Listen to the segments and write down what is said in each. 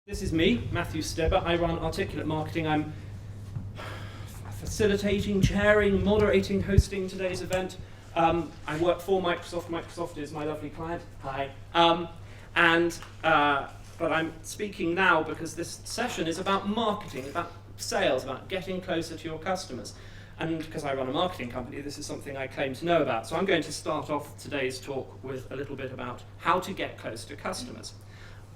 This is me, Matthew Stibbe. I run Articulate Marketing. I'm facilitating, chairing, moderating, hosting today's event. I work for Microsoft. Microsoft is my lovely client. Hi. But I'm speaking now because this session is about marketing, about sales, about getting closer to your customers. And because I run a marketing company, this is something I claim to know about. So I'm going to start off today's talk with a little bit about how to get close to customers.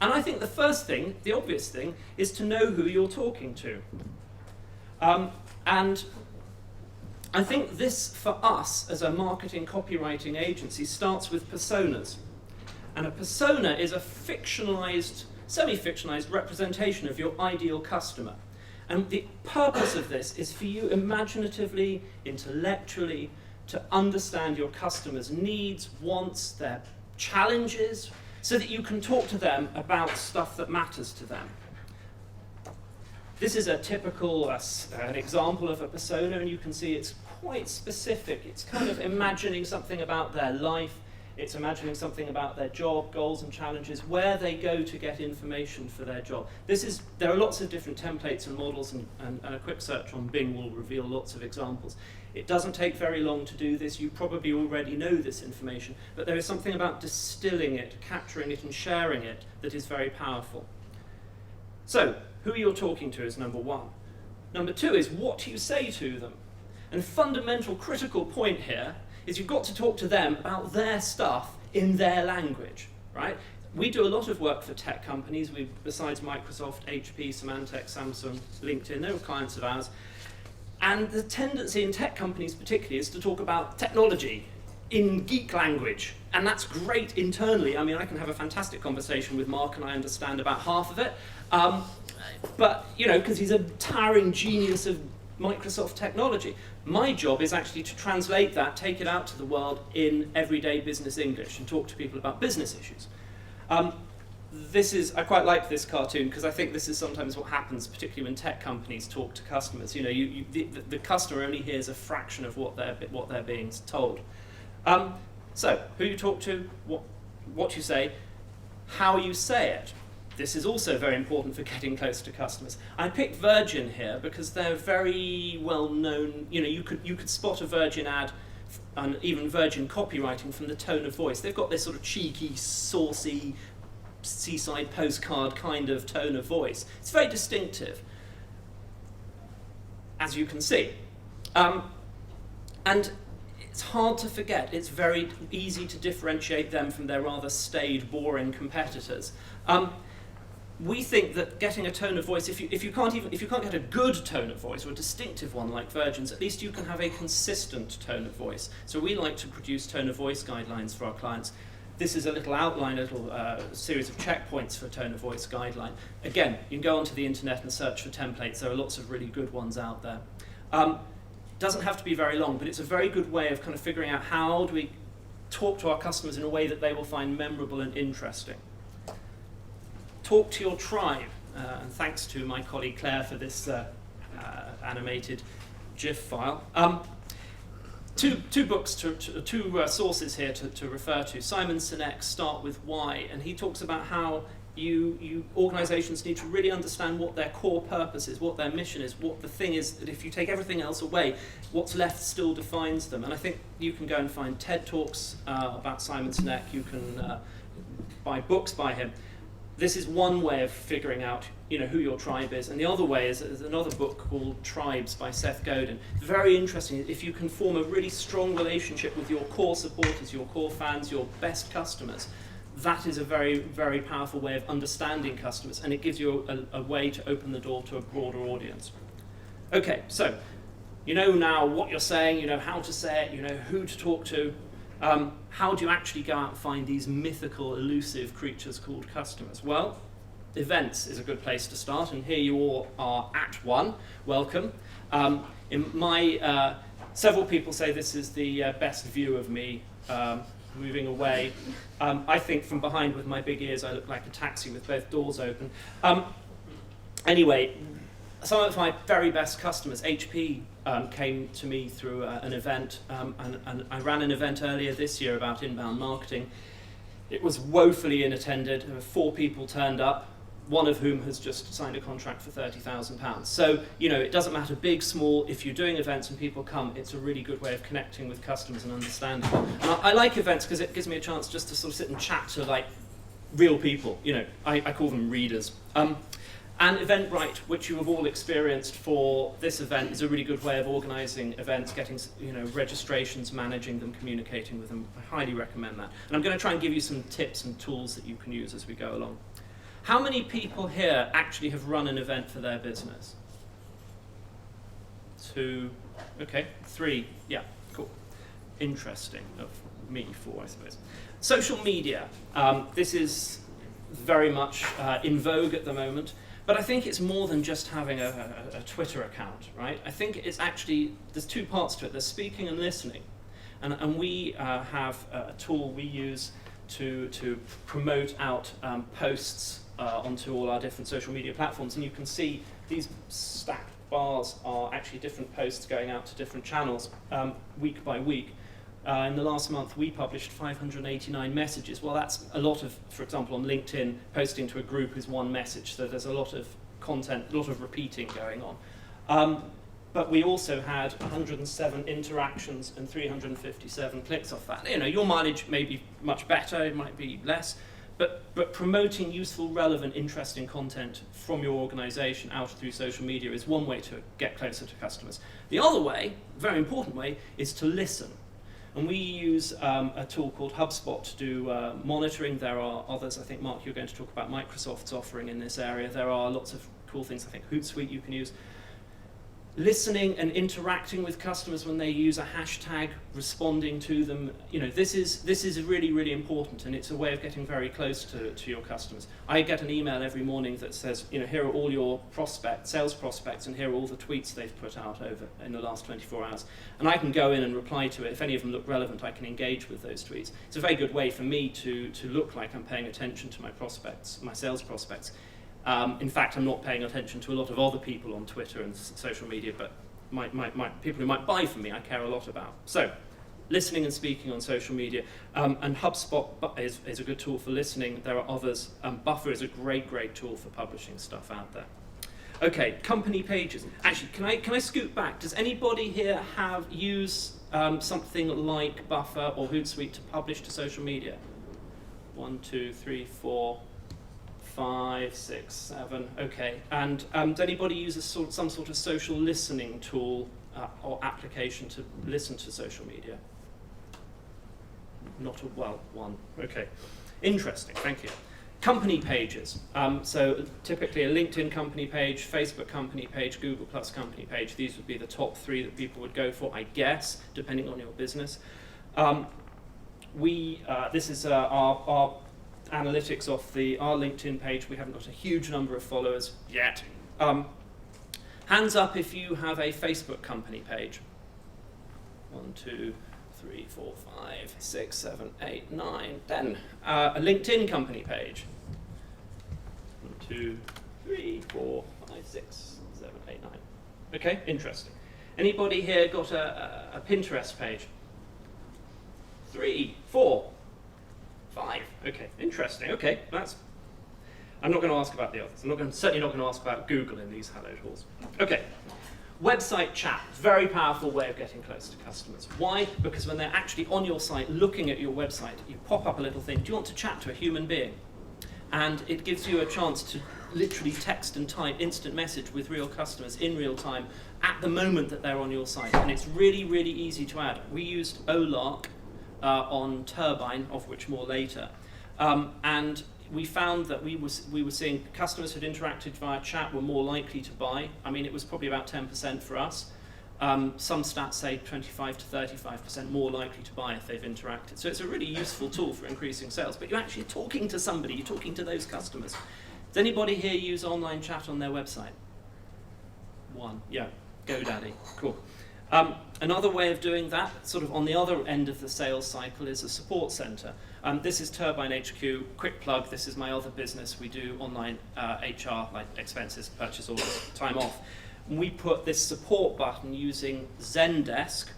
And I think the first thing, the obvious thing, is to know who you're talking to. And I think this, for us, as a marketing copywriting agency, starts with personas. And a persona is a fictionalized, semi-fictionalized representation of your ideal customer. And the purpose of this is for you imaginatively, intellectually, to understand your customers' needs, wants, their challenges, so that you can talk to them about stuff that matters to them. This is a typical an example of a persona, and you can see it's quite specific. It's kind of imagining something about their life. It's imagining something about their job, goals and challenges, where they go to get information for their job. There are lots of different templates and models, and a quick search on Bing will reveal lots of examples. It doesn't take very long to do this. You probably already know this information, but there is something about distilling it, capturing it and sharing it that is very powerful. So, who you're talking to is number one. Number two is what you say to them. And fundamental critical point here is you've got to talk to them about their stuff in their language, right? We do a lot of work for tech companies. Besides Microsoft, HP, Symantec, Samsung, LinkedIn, they're clients of ours. And the tendency in tech companies particularly is to talk about technology in geek language. And that's great internally. I mean, I can have a fantastic conversation with Mark and I understand about half of it. But, you know, because he's a towering genius of Microsoft technology. My job is actually to translate that, take it out to the world in everyday business English and talk to people about business issues. I quite like this cartoon because I think this is sometimes what happens, particularly when tech companies talk to customers. You know, the customer only hears a fraction of what they're being told. So, who you talk to, what you say, how you say it. This is also very important for getting close to customers. I picked Virgin here because they're very well known. You know, you could spot a Virgin ad and even Virgin copywriting from the tone of voice. They've got this sort of cheeky, saucy, seaside postcard kind of tone of voice. It's very distinctive, as you can see. And it's hard to forget. It's very easy to differentiate them from their rather staid, boring competitors. We think that getting a tone of voice, if you can't get a good tone of voice or a distinctive one like Virgin's, at least you can have a consistent tone of voice. So we like to produce tone of voice guidelines for our clients. This is a little outline, a little series of checkpoints for a tone of voice guideline. Again, you can go onto the internet and search for templates. There are lots of really good ones out there. Doesn't have to be very long, but it's a very good way of kind of figuring out how do we talk to our customers in a way that they will find memorable and interesting. Talk to your tribe, and thanks to my colleague Claire for this animated GIF file. Two books, two sources here to refer to. Simon Sinek's Start With Why, and he talks about how organizations need to really understand what their core purpose is, what their mission is, what the thing is that if you take everything else away, what's left still defines them. And I think you can go and find TED Talks about Simon Sinek. You can buy books by him. This is one way of figuring out, you know, who your tribe is, and the other way is another book called Tribes by Seth Godin. Very interesting. If you can form a really strong relationship with your core supporters, your core fans, your best customers, that is a very, very powerful way of understanding customers, and it gives you a way to open the door to a broader audience. Okay, so you know now what you're saying, you know how to say it, you know who to talk to. How do you actually go out and find these mythical, elusive creatures called customers? Well, events is a good place to start, and here you all are at one. Welcome. Several people say this is the best view of me moving away. I think from behind with my big ears I look like a taxi with both doors open. Anyway, some of my very best customers, HP, came to me through an event, and I ran an event earlier this year about inbound marketing. It was woefully unattended. 4 people turned up. one of whom has just signed a contract for £30,000. So, it doesn't matter big, small, if you're doing events and people come, it's a really good way of connecting with customers and understanding them. And I like events because it gives me a chance just to sort of sit and chat to real people. I call them readers. And Eventbrite, which you have all experienced for this event, is a really good way of organising events, getting registrations, managing them, communicating with them. I highly recommend that. And I'm going to try and give you some tips and tools that you can use as we go along. How many people here actually have run an event for their business? 2, okay, 3, yeah, cool. Interesting. Me, 4, I suppose. Social media. This is very much in vogue at the moment. But I think it's more than just having a Twitter account, right? I think it's actually, there's 2 parts to it. There's speaking and listening. And we have a tool we use to promote out posts onto all our different social media platforms. And you can see these stacked bars are actually different posts going out to different channels week by week. In the last month, we published 589 messages. Well, that's a lot of, for example, on LinkedIn, posting to a group is one message, so there's a lot of content, a lot of repeating going on. But we also had 107 interactions and 357 clicks off that. Your mileage may be much better, it might be less, but promoting useful, relevant, interesting content from your organisation out through social media is one way to get closer to customers. The other way, very important way, is to listen. And we use a tool called HubSpot to do monitoring. There are others. I think, Mark, you're going to talk about Microsoft's offering in this area. There are lots of cool things. I think Hootsuite you can use. Listening and interacting with customers when they use a hashtag, responding to them. This is really, really important, and it's a way of getting very close to your customers. I get an email every morning that says, here are all your sales prospects, and here are all the tweets they've put out over in the last 24 hours. And I can go in and reply to it. If any of them look relevant, I can engage with those tweets. It's a very good way for me to look like I'm paying attention to my prospects, my sales prospects. In fact, I'm not paying attention to a lot of other people on Twitter and social media, but my people who might buy from me, I care a lot about. So, listening and speaking on social media. And HubSpot is a good tool for listening. There are others. Buffer is a great tool for publishing stuff out there. Okay, company pages. Actually, can I scoot back? Does anybody here have used something like Buffer or Hootsuite to publish to social media? 1, 2, 3, 4, 5, 6, 7. Okay. And does anybody use some sort of social listening tool or application to listen to social media? One. Okay. Interesting. Thank you. Company pages. So typically a LinkedIn company page, Facebook company page, Google Plus company page. These would be the top 3 that people would go for, I guess, depending on your business. This is our analytics off our LinkedIn page. We haven't got a huge number of followers yet. Hands up if you have a Facebook company page. 1, 2, 3, 4, 5, 6, 7, 8, 9, 10. A LinkedIn company page. 1, 2, 3, 4, 5, 6, 7, 8, 9. Okay, interesting. Anybody here got a Pinterest page? 3, 4, 5. Okay, interesting. Okay, I'm not going to ask about the others. Certainly not going to ask about Google in these Hello Halls. Okay. Website chat, very powerful way of getting close to customers. Why? Because when they're actually on your site, looking at your website, you pop up a little thing, do you want to chat to a human being? And it gives you a chance to literally text and type instant message with real customers in real time at the moment that they're on your site. And it's really, really easy to add. We used Olark on Turbine, of which more later. And we found that we were seeing customers who'd interacted via chat were more likely to buy. I mean, it was probably about 10% for us. Some stats say 25 to 35% more likely to buy if they've interacted. So it's a really useful tool for increasing sales. But you're actually talking to somebody, you're talking to those customers. Does anybody here use online chat on their website? 1, yeah, GoDaddy, cool. Another way of doing that, sort of on the other end of the sales cycle, is a support center. This is Turbine HQ. Quick plug, this is my other business. We do online HR, like expenses, purchase orders, time off. And we put this support button using Zendesk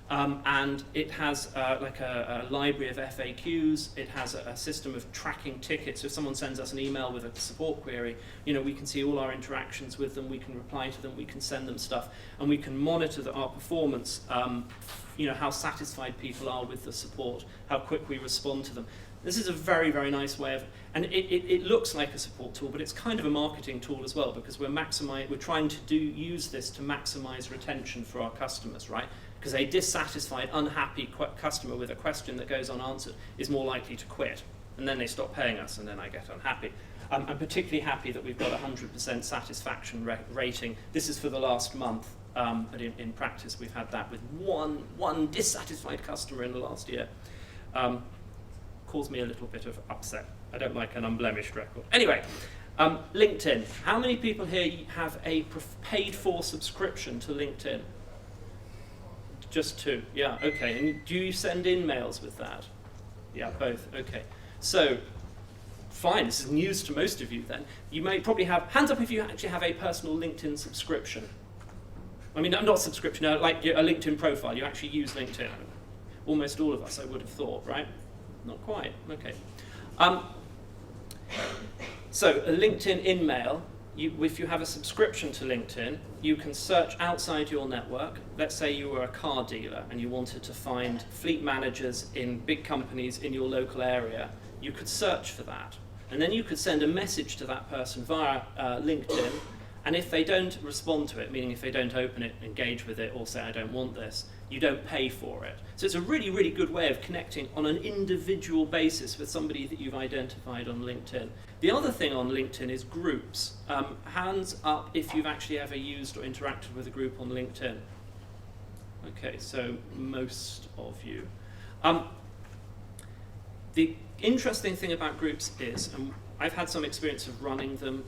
And it has like a library of FAQs. It has a system of tracking tickets. So if someone sends us an email with a support query, we can see all our interactions with them, we can reply to them, we can send them stuff, and we can monitor our performance, how satisfied people are with the support, how quick we respond to them. This is a very, very nice way of, and it looks like a support tool, but it's kind of a marketing tool as well, because we're trying to use this to maximize retention for our customers, right? Because a dissatisfied, unhappy customer with a question that goes unanswered is more likely to quit, and then they stop paying us, and then I get unhappy. I'm particularly happy that we've got a 100% satisfaction rating. This is for the last month, but in practice we've had that with one dissatisfied customer in the last year. Caused me a little bit of upset. I don't like an unblemished record. Anyway, LinkedIn. How many people here have a paid-for subscription to LinkedIn? Just 2. Yeah, okay. And do you send in mails with that? Yeah, both. Okay. So, fine. This is news to most of you then. You may probably have, hands up if you actually have a personal LinkedIn subscription. I mean, not subscription, like a LinkedIn profile. You actually use LinkedIn. Almost all of us, I would have thought, right? Not quite. Okay. So a LinkedIn InMail, if you have a subscription to LinkedIn, you can search outside your network. Let's say you were a car dealer and you wanted to find fleet managers in big companies in your local area. You could search for that. And then you could send a message to that person via LinkedIn. And if they don't respond to it, meaning if they don't open it, engage with it, or say, I don't want this, you don't pay for it. So it's a really, really good way of connecting on an individual basis with somebody that you've identified on LinkedIn. The other thing on LinkedIn is groups. Hands up if you've actually ever used or interacted with a group on LinkedIn. Okay, so most of you. The interesting thing about groups is, and I've had some experience of running them,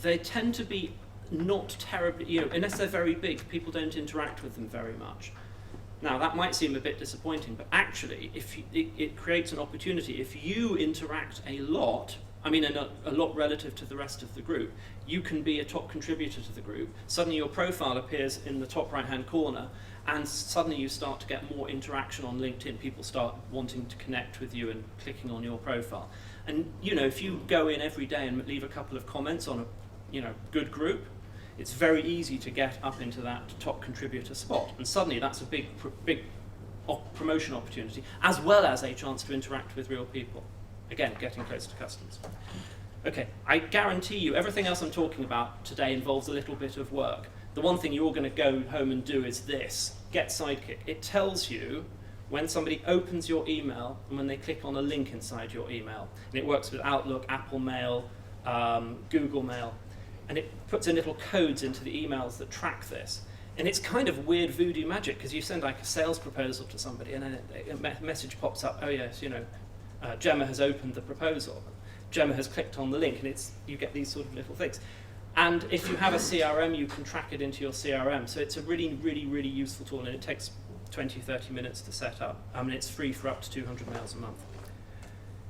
they tend to be not terribly, unless they're very big, people don't interact with them very much. Now, that might seem a bit disappointing, but actually, it creates an opportunity. If you interact a lot, a lot relative to the rest of the group, you can be a top contributor to the group. Suddenly your profile appears in the top right-hand corner, and suddenly you start to get more interaction on LinkedIn. People start wanting to connect with you and clicking on your profile. And, if you go in every day and leave a couple of comments on a good group, it's very easy to get up into that top contributor spot. And suddenly that's a big promotion opportunity, as well as a chance to interact with real people. Again, getting close to customers. Okay, I guarantee you everything else I'm talking about today involves a little bit of work. The one thing you're going to go home and do is this, get Sidekick. It tells you when somebody opens your email and when they click on a link inside your email. And it works with Outlook, Apple Mail, Google Mail. And it puts in little codes into the emails that track this. And it's kind of weird voodoo magic, because you send like a sales proposal to somebody and then a message pops up, oh yes, Gemma has opened the proposal. Gemma has clicked on the link, and you get these sort of little things. And if you have a CRM, you can track it into your CRM. So it's a really, really, really useful tool, and it takes 20, 30 minutes to set up. And it's free for up to 200 mails a month.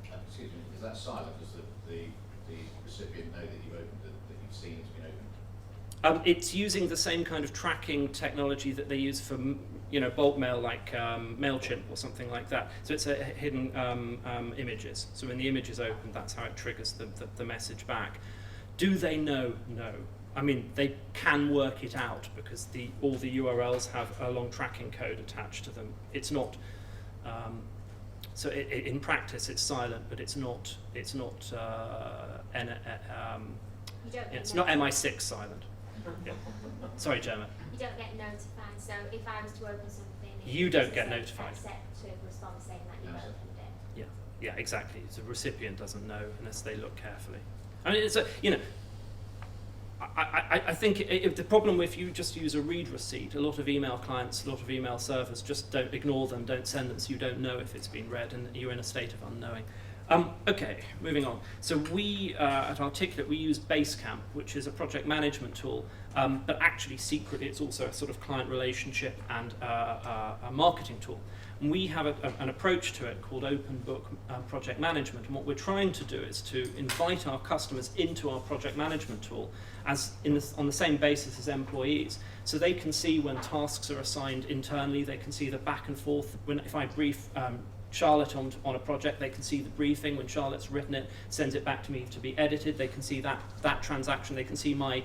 Excuse me, is that silent? Does the recipient know that you've opened it, that you've seen it's been opened? It's using the same kind of tracking technology that they use for bulk mail, like MailChimp or something like that. So it's a hidden images. So when the image is opened, that's how it triggers the message back. Do they know? No. They can work it out, because all the URLs have a long tracking code attached to them. It's not. So in practice, it's silent, but it's not. It's not MI6 silent. Yeah. Sorry, Gemma. You don't get notified. So if I was to open something, you don't get notified. Except to respond saying that you've opened it. Yeah, exactly. The recipient doesn't know unless they look carefully. I think the problem if you just use a read receipt, a lot of email clients, a lot of email servers just don't ignore them, don't send them, so you don't know if it's been read, and you're in a state of unknowing. Okay, moving on. So we, at Articulate, we use Basecamp, which is a project management tool, but actually secretly it's also a sort of client relationship and a marketing tool. And we have an approach to it called open book project management. And what we're trying to do is to invite our customers into our project management tool on the same basis as employees. So they can see when tasks are assigned internally, they can see the back and forth. If I brief Charlotte on a project, they can see the briefing. When Charlotte's written it, sends it back to me to be edited, they can see that transaction, they can see my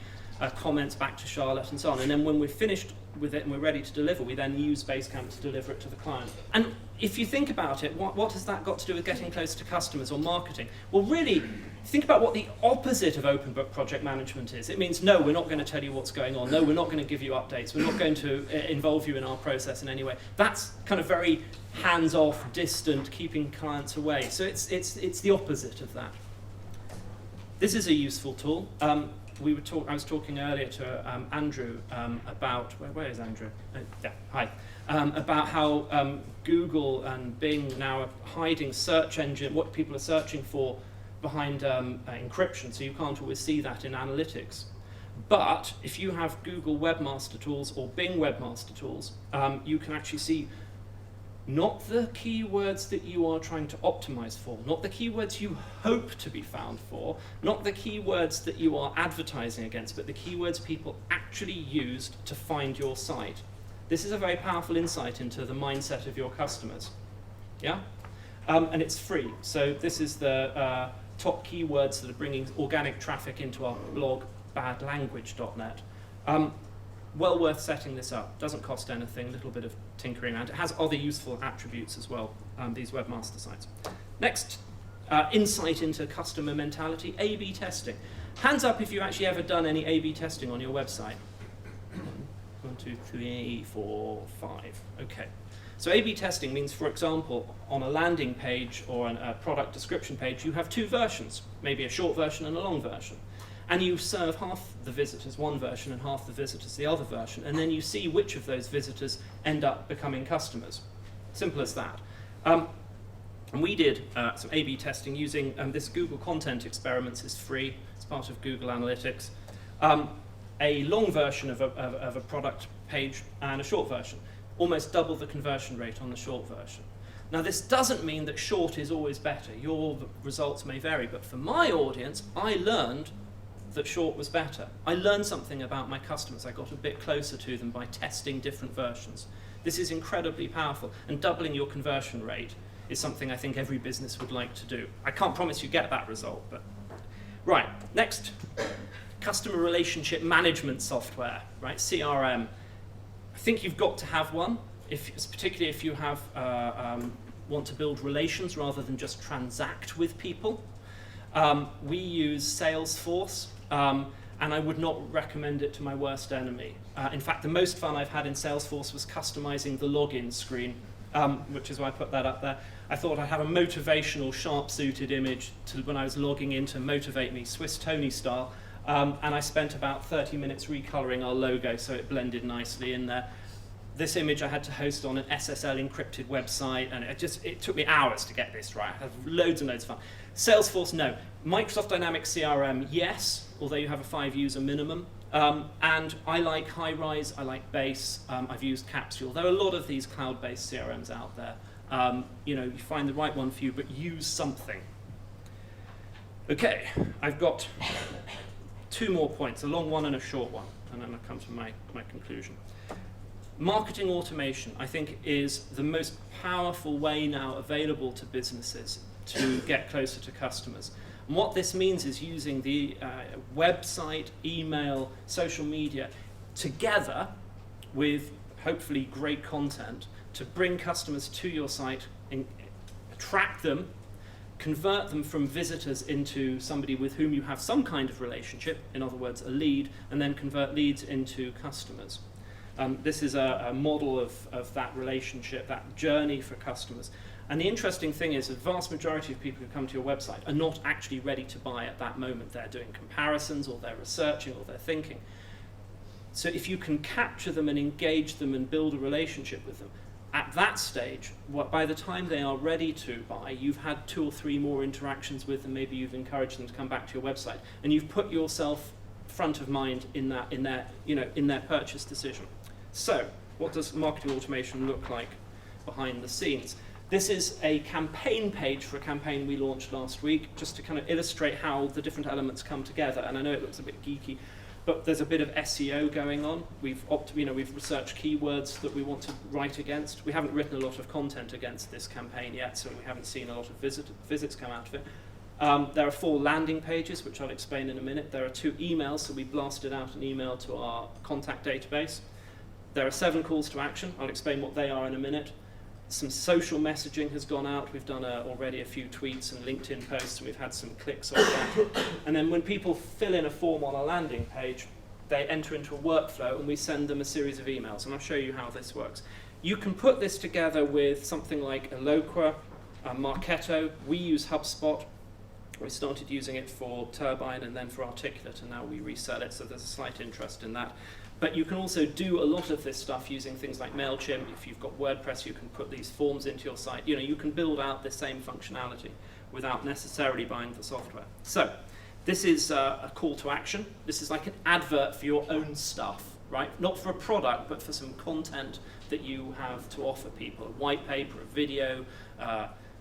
comments back to Charlotte and so on. And then when we're finished with it and we're ready to deliver, we then use Basecamp to deliver it to the client. And if you think about it, what has that got to do with getting closer to customers or marketing? Well, really, think about what the opposite of open book project management is. It means, no, we're not going to tell you what's going on. No, we're not going to give you updates. We're not going to involve you in our process in any way. That's kind of very hands-off, distant, keeping clients away. So it's the opposite of that. This is a useful tool. I was talking earlier to Andrew about, where is Andrew? Yeah, hi. About how Google and Bing now are hiding search engine, what people are searching for behind encryption, so you can't always see that in analytics. But if you have Google Webmaster Tools or Bing Webmaster Tools, you can actually see not the keywords that you are trying to optimize for, not the keywords you hope to be found for, not the keywords that you are advertising against, but the keywords people actually used to find your site. This is a very powerful insight into the mindset of your customers. Yeah? And it's free. So this is the top keywords that are bringing organic traffic into our blog, badlanguage.net. Well worth setting this up. Doesn't cost anything, a little bit of tinkering around. It has other useful attributes as well, these webmaster sites. Next, insight into customer mentality, A/B testing. Hands up if you've actually ever done any A/B testing on your website. 1, 2, 3, 4, 5. Okay. So A/B testing means, for example, on a landing page or a product description page, you have two versions, maybe a short version and a long version. And you serve half the visitors one version and half the visitors the other version, and then you see which of those visitors end up becoming customers. Simple as that. And we did some A/B testing using this Google Content Experiments is free. It's part of Google Analytics. A long version of a product page and a short version. Almost double the conversion rate on the short version. Now, this doesn't mean that short is always better. Your results may vary, but for my audience, I learned that short was better. I learned something about my customers. I got a bit closer to them by testing different versions. This is incredibly powerful, and doubling your conversion rate is something I think every business would like to do. I can't promise you get that result, but... Right, next, customer relationship management software, right, CRM. I think you've got to have one, particularly if you have want to build relations rather than just transact with people. We use Salesforce. And I would not recommend it to my worst enemy. In fact, the most fun I've had in Salesforce was customizing the login screen, which is why I put that up there. I thought I'd have a motivational, sharp-suited image when I was logging in to motivate me, Swiss Tony style, and I spent about 30 minutes recoloring our logo so it blended nicely in there. This image I had to host on an SSL encrypted website, and it took me hours to get this right. I had loads and loads of fun. Salesforce, no. Microsoft Dynamics CRM, yes, although you have a 5-user minimum. And I like High-Rise, I like Base, I've used Capsule. There are a lot of these cloud-based CRMs out there. You find the right one for you, but use something. Okay, I've got 2 more points, a long one and a short one, and then I'll come to my conclusion. Marketing automation, I think, is the most powerful way now available to businesses to get closer to customers. And what this means is using the website, email, social media together with hopefully great content to bring customers to your site, attract them, convert them from visitors into somebody with whom you have some kind of relationship, in other words, a lead, and then convert leads into customers. This is a model of that relationship, that journey for customers. And the interesting thing is the vast majority of people who come to your website are not actually ready to buy at that moment. They're doing comparisons, or they're researching, or they're thinking. So if you can capture them and engage them and build a relationship with them, at that stage, by the time they are ready to buy, you've had 2 or 3 more interactions with them. Maybe you've encouraged them to come back to your website, and you've put yourself front of mind in their purchase decision. So, what does marketing automation look like? behind the scenes. This is a campaign page for a campaign we launched last week, just to kind of illustrate how the different elements come together. And I know it looks a bit geeky, but there's a bit of SEO going on. We've researched keywords that we want to write against. We haven't written a lot of content against this campaign yet, so we haven't seen a lot of visits come out of it. There are 4 landing pages, which I'll explain in a minute. There are 2 emails, so we blasted out an email to our contact database. There are 7 calls to action. I'll explain what they are in a minute. Some social messaging has gone out. We've done already a few tweets and LinkedIn posts, and we've had some clicks on that. And then when people fill in a form on a landing page, they enter into a workflow, and we send them a series of emails. And I'll show you how this works. You can put this together with something like Eloqua, Marketo. We use HubSpot. We started using it for Turbine and then for Articulate, and now we resell it, so there's a slight interest in that. But you can also do a lot of this stuff using things like MailChimp. If you've got WordPress, you can put these forms into your site. You can build out the same functionality without necessarily buying the software. So this is a call to action. This is like an advert for your own stuff, right? Not for a product, but for some content that you have to offer people. A white paper, a video,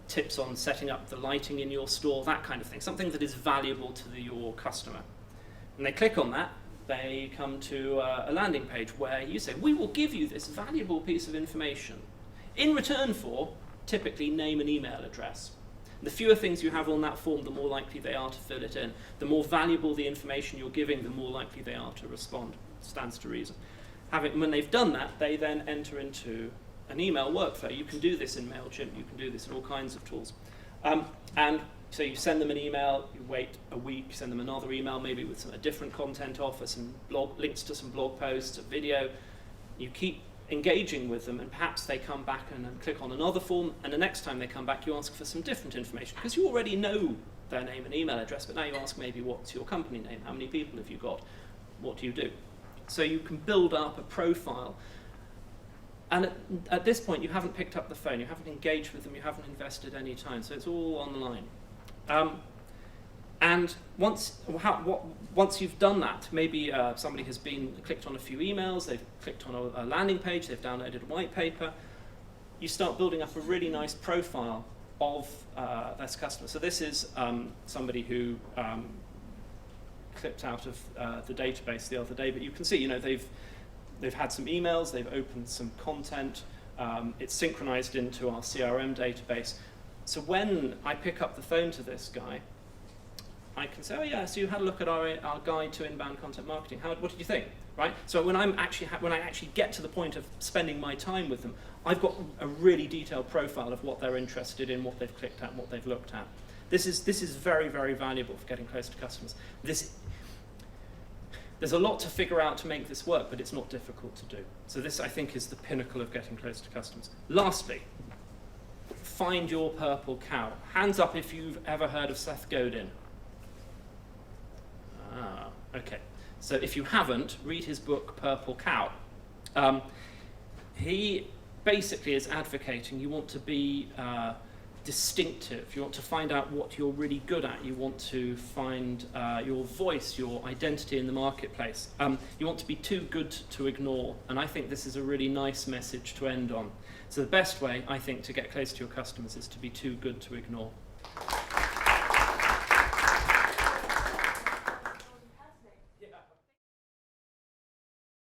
tips on setting up the lighting in your store, that kind of thing. Something that is valuable to your customer. And they click on that. They come to a landing page where you say, we will give you this valuable piece of information in return for, typically, name and email address. The fewer things you have on that form, the more likely they are to fill it in. The more valuable the information you're giving, the more likely they are to respond. Stands to reason. When they've done that, they then enter into an email workflow. You can do this in MailChimp, you can do this in all kinds of tools. And so you send them an email, you wait a week, you send them another email, maybe with a different content offer, some links to some blog posts, a video. You keep engaging with them, and perhaps they come back and click on another form, and the next time they come back, you ask for some different information, because you already know their name and email address, but now you ask maybe, what's your company name? How many people have you got? What do you do? So you can build up a profile. And at this point, you haven't picked up the phone, you haven't engaged with them, you haven't invested any time, so it's all online. And once you've done that, maybe somebody has clicked on a few emails, they've clicked on a landing page, they've downloaded a white paper, you start building up a really nice profile of this customer. So this is somebody who clipped out of the database the other day, but you can see, they've had some emails, they've opened some content, it's synchronized into our CRM database. So when I pick up the phone to this guy, I can say, oh yeah, so you had a look at our guide to inbound content marketing. What did you think? Right? So when I actually get to the point of spending my time with them, I've got a really detailed profile of what they're interested in, what they've clicked at, and what they've looked at. This is very, very valuable for getting close to customers. There's a lot to figure out to make this work, but it's not difficult to do. So this, I think, is the pinnacle of getting close to customers. Lastly, find your purple cow. Hands up if you've ever heard of Seth Godin. Okay. So if you haven't, read his book, Purple Cow. He basically is advocating you want to be distinctive. You want to find out what you're really good at. You want to find your voice, your identity in the marketplace. You want to be too good to ignore. And I think this is a really nice message to end on. So the best way, I think, to get close to your customers is to be too good to ignore.